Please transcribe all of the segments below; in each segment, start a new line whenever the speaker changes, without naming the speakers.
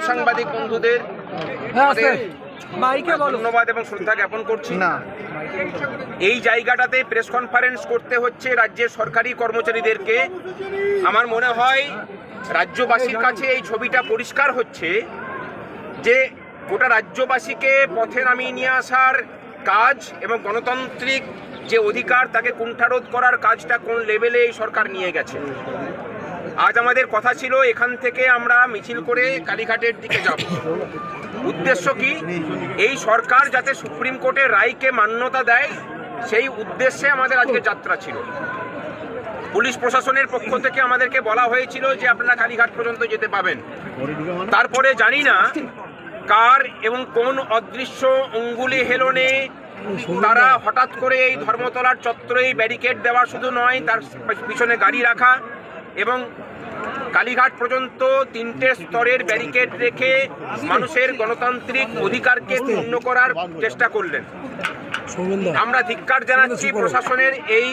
সাংবাদিক বন্ধুদের ধন্যবাদ এবং শ্রদ্ধা জ্ঞাপন করছি। এই জায়গাটাতে প্রেস কনফারেন্স করতে হচ্ছে রাজ্যের সরকারি কর্মচারীদেরকে। আমার মনে হয় রাজ্যবাসীর কাছে এই ছবিটা পরিষ্কার হচ্ছে যে গোটা রাজ্যবাসীকে পথে নামিয়ে নিয়ে আসার কাজ এবং গণতান্ত্রিক যে অধিকার তাকে কুণ্ঠারোধ করার কাজটা কোন লেভেলে এই সরকার নিয়ে গেছে। আজ আমাদের কথা ছিল এখান থেকে আমরা মিছিল করে কালীঘাটের দিকে যাব। উদ্দেশ্য কি? এই সরকার যাতে সুপ্রিম কোর্টের রায়কে মান্যতা দেয় সেই উদ্দেশ্যে আমাদের আজকে যাত্রা ছিল। পুলিশ প্রশাসনের পক্ষ থেকে আমাদেরকে বলা হয়েছিল যে আপনারা কালীঘাট পর্যন্ত যেতে পাবেন। তারপরে জানি না কার এবং কোন অদৃশ্য অঙ্গুলি হেলনে তারা হঠাৎ করে এই ধর্মতলার চত্বরেই ব্যারিকেড দেওয়া শুধু নয়, তার পিছনে গাড়ি রাখা এবং কালীঘাট পর্যন্ত 3টে স্তরের ব্যারিকেড রেখে মানুষের গণতান্ত্রিক অধিকারকে ক্ষুণ্ণ করার চেষ্টা করলেন। আমরা ধিক্কার জানাচ্ছি প্রশাসনের এই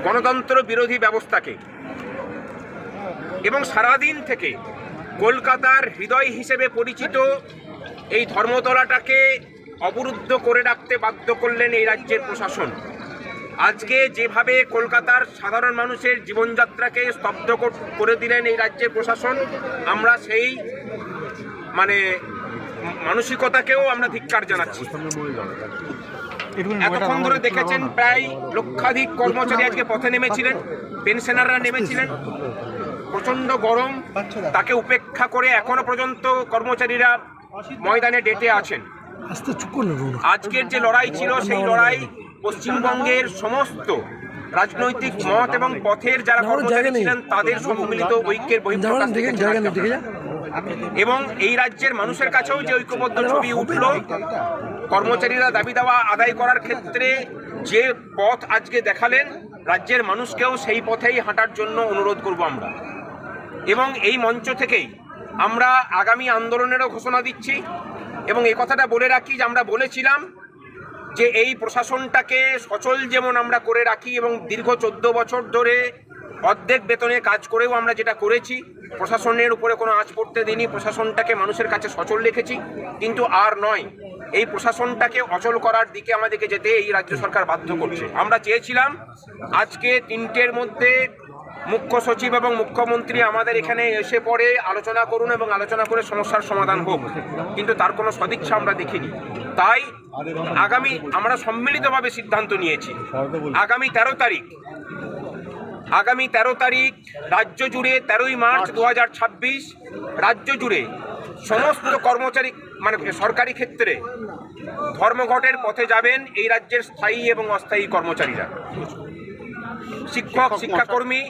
গণতন্ত্র বিরোধী ব্যবস্থাকে। এবং সারাদিন থেকে কলকাতার হৃদয় হিসেবে পরিচিত এই ধর্মতলাটাকে অবরুদ্ধ করে রাখতে বাধ্য করলেন এই রাজ্যের প্রশাসন। আজকে যেভাবে কলকাতার সাধারণ মানুষের জীবনযাত্রাকে স্তব্ধ করে দিলেন এই রাজ্যের প্রশাসন, আমরা সেই মানসিকতাকেও আমরা ধিক্কার জানাচ্ছি। এতক্ষণ ধরে দেখেছেন প্রায় লক্ষাধিক কর্মচারী আজকে পথে নেমেছিলেন, পেনশনাররা নেমেছিলেন। প্রচণ্ড গরম, তাকে উপেক্ষা করে এখনো পর্যন্ত কর্মচারীরা ময়দানে ডেটে আছেন। আজকের যে লড়াই ছিল সেই লড়াই পশ্চিমবঙ্গের সমস্ত রাজনৈতিক মত এবং পথের যারা কর্মচারী ছিলেন তাদের সম্মিলিত ঐক্যের বহিঃপ্রকাশ এবং এই রাজ্যের মানুষের কাছেও যে ঐক্যবদ্ধ ছবি উঠল। কর্মচারীরা দাবি দাওয়া আদায় করার ক্ষেত্রে যে পথ আজকে দেখালেন, রাজ্যের মানুষকেও সেই পথেই হাঁটার জন্য অনুরোধ করব আমরা। এবং এই মঞ্চ থেকেই আমরা আগামী আন্দোলনেরও ঘোষণা দিচ্ছি। এবং এই কথাটা বলে রাখি যে আমরা বলেছিলাম যে এই প্রশাসনটাকে সচল যেমন আমরা করে রাখি এবং দীর্ঘ 14 বছর ধরে অর্ধেক বেতনে কাজ করেও আমরা যেটা করেছি, প্রশাসনের উপরে কোনো আঁচ পড়তে দিইনি, প্রশাসনটাকে মানুষের কাছে সচল রেখেছি। কিন্তু আর নয়, এই প্রশাসনটাকে অচল করার দিকে আমাদেরকে যেতে এই রাজ্য সরকার বাধ্য করছে। আমরা চেয়েছিলাম আজকে 3টের মধ্যে মুখ্য সচিব এবং মুখ্যমন্ত্রী আমাদের এখানে এসে পড়ে আলোচনা করুন এবং আলোচনা করে সমস্যার সমাধান হোক, কিন্তু তার কোনো সদিচ্ছা আমরা দেখিনি। তাই আমরা সম্মিলিতভাবে সিদ্ধান্ত নিয়েছি আগামী 13 তারিখ রাজ্য জুড়ে 13ই মার্চ 2026 রাজ্য জুড়ে সমস্ত কর্মচারী সরকারি ক্ষেত্রে ধর্মঘটের পথে যাবেন এই রাজ্যের স্থায়ী এবং অস্থায়ী কর্মচারীরা, শিক্ষক, শিক্ষাকর্মী,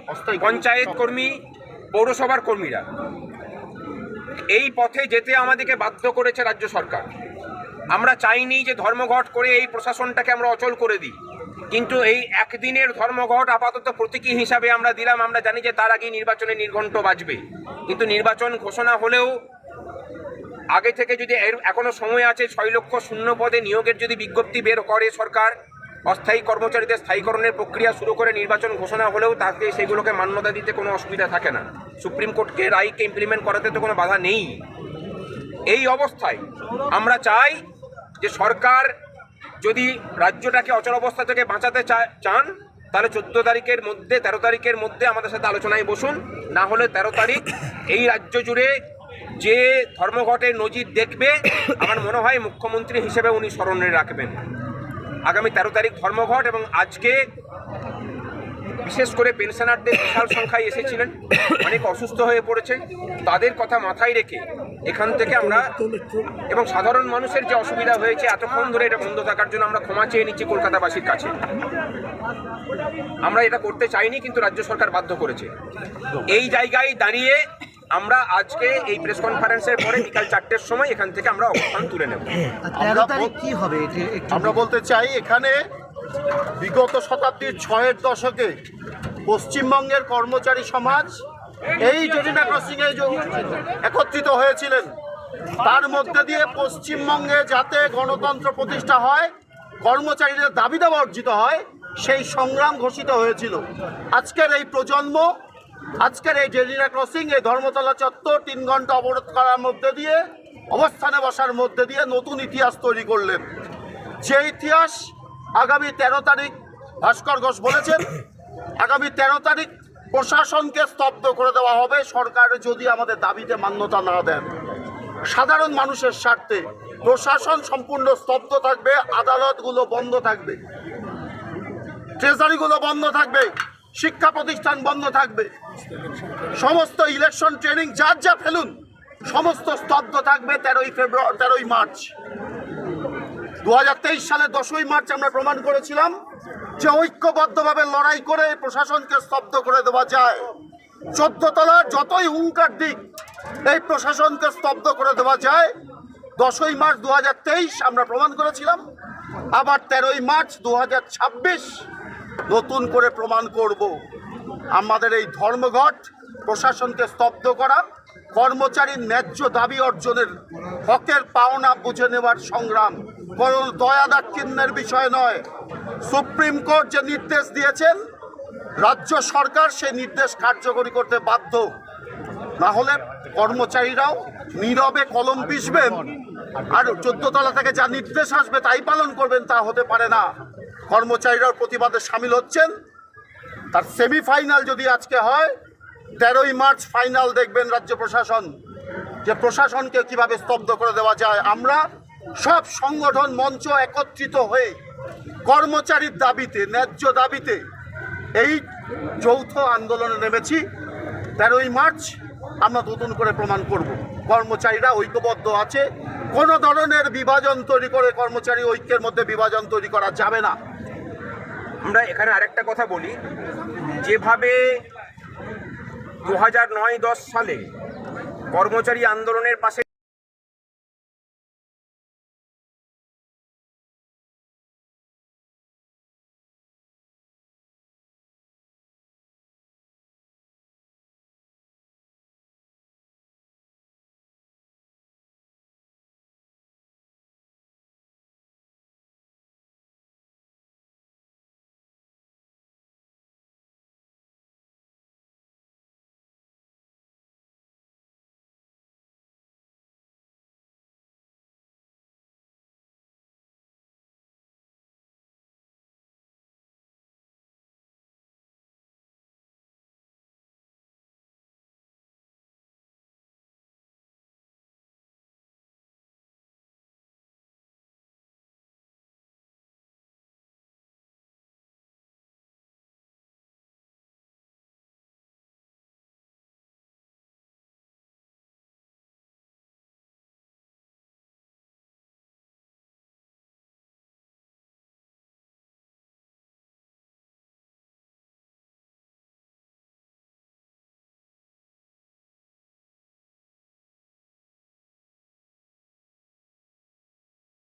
পঞ্চায়েত কর্মী, পৌরসভার কর্মীরা। এই পথে যেতে আমাদেরকে বাধ্য করেছে রাজ্য সরকার। আমরা চাইনি যে ধর্মঘট করে এই প্রশাসনটাকে আমরা অচল করে দিই, কিন্তু এই একদিনের ধর্মঘট আপাতত প্রতীকী হিসাবে আমরা দিলাম। আমরা জানি যে তার আগে নির্বাচনের নির্ঘণ্ট বাজবে, কিন্তু নির্বাচন ঘোষণা হলেও আগে থেকে যদি এখনো সময় আছে 6 লক্ষ শূন্য পদে নিয়োগের যদি বিজ্ঞপ্তি বের করে সরকার, অস্থায়ী কর্মচারীদের স্থায়ীকরণের প্রক্রিয়া শুরু করে নির্বাচন ঘোষণা হলেও তাকে সেগুলোকে মান্যতা দিতে কোনো অসুবিধা থাকে না। সুপ্রিম কোর্টকে রায়কে ইমপ্লিমেন্ট করাতে তো কোনো বাধা নেই। এই অবস্থায় আমরা চাই যে সরকার যদি রাজ্যটাকে অচল অবস্থা থেকে বাঁচাতে চান তাহলে 13 তারিখের মধ্যে আমাদের সাথে আলোচনায় বসুন। না হলে 13 তারিখ এই রাজ্য জুড়ে যে ধর্মঘটের নজির দেখবে, আমার মনে হয় মুখ্যমন্ত্রী হিসেবে উনি স্মরণে রাখবেন। আগামী 13 তারিখ ধর্মঘট। এবং আজকে বিশেষ করে পেনশনারদের বিশাল সংখ্যায় এসেছিলেন, অনেক অসুস্থ হয়ে পড়েছে, তাদের কথা মাথায় রেখে এখান থেকে আমরা এবং সাধারণ মানুষের যে অসুবিধা হয়েছে এতক্ষণ ধরে এটা বন্ধ থাকার জন্য আমরা ক্ষমা চেয়ে নিচ্ছি কলকাতাবাসীর কাছে। আমরা এটা করতে চাইনি, কিন্তু রাজ্য সরকার বাধ্য করেছে। এই জায়গায় দাঁড়িয়ে আমরা আজকে এই প্রেস কনফারেন্সের পরে বিকাল 4টের সময় এখান থেকে আমরা অবস্থান তুলে নেব।
কি হবে আমরা বলতে চাই, এখানে বিগত শতাব্দীর 6-এর দশকে পশ্চিমবঙ্গের কর্মচারী সমাজ এই জরিনা ক্রসিংয়ে একত্রিত হয়েছিলেন। তার মধ্যে দিয়ে পশ্চিমবঙ্গে যাতে গণতন্ত্র প্রতিষ্ঠা হয়, কর্মচারীদের দাবি দাবা অর্জিত হয়, সেই সংগ্রাম ঘোষিত হয়েছিল। আজকের এই প্রজন্ম আজকের এই জেরিনা ক্রসিং, এই ধর্মতলা চত্বর 3 ঘন্টা অবরোধ করার মধ্যে দিয়ে, অবস্থানে বসার মধ্যে দিয়ে নতুন ইতিহাস তৈরি করলেন। যে ইতিহাস আগামী 13 তারিখ, ভাস্কর ঘোষ বলেছেন, আগামী 13 তারিখ প্রশাসনকে স্তব্ধ করে দেওয়া হবে সরকার যদি আমাদের দাবিতে মান্যতা না দেন। সাধারণ মানুষের স্বার্থে প্রশাসন সম্পূর্ণ স্তব্ধ থাকবে, আদালতগুলো বন্ধ থাকবে, ট্রেজারিগুলো বন্ধ থাকবে, শিক্ষা প্রতিষ্ঠান বন্ধ থাকবে, সমস্ত ইলেকশন ট্রেনিং যার যা ফেলুন সমস্ত স্তব্ধ থাকবে 13ই মার্চ। 2023 সালে 10ই মার্চ আমরা প্রমাণ করেছিলাম যে ঐক্যবদ্ধভাবে লড়াই করে প্রশাসনকে স্তব্ধ করে দেওয়া যায়। 14 তলার যতই হুঙ্কার দিক এই প্রশাসনকে স্তব্ধ করে দেওয়া যায়। 10ই মার্চ 2023 আমরা প্রমাণ করেছিলাম, আবার 13ই মার্চ 2026 নতুন করে প্রমাণ করব। আমাদের এই ধর্মঘট প্রশাসনকে স্তব্ধ করা, কর্মচারীর ন্যায্য দাবি অর্জনের, হকের পাওনা বুঝে নেওয়ার সংগ্রাম, কোনো দয়া দাক্ষিণ্যের বিষয় নয়। সুপ্রিম কোর্ট যে নির্দেশ দিয়েছেন রাজ্য সরকার সেই নির্দেশ কার্যকরী করতে বাধ্য, না হলে কর্মচারীরাও নীরবে কলম পিষবেন আর 14 তলা থেকে যা নির্দেশ আসবে তাই পালন করবেন, তা হতে পারে না। কর্মচারীরাও প্রতিবাদে সামিল হচ্ছেন। তার সেমিফাইনাল যদি আজকে হয়, 13ই মার্চ ফাইনাল দেখবেন রাজ্য প্রশাসন, যে প্রশাসনকে কিভাবে স্তব্ধ করে দেওয়া যায়। আমরা সব সংগঠন মঞ্চ একত্রিত হয়ে কর্মচারীর দাবিতে, ন্যায্য দাবিতে এই যৌথ আন্দোলনে নেমেছি। 13ই মার্চ আমরা নতুন করে প্রমাণ করব কর্মচারীরা ঐক্যবদ্ধ আছে। কোনো ধরনের বিভাজন তৈরি করে কর্মচারী ঐক্যের মধ্যে বিভাজন তৈরি করা যাবে না।
আমরা এখানে আরেকটা কথা বলি, যেভাবে 2009-10 সালে কর্মচারী আন্দোলনের পাশে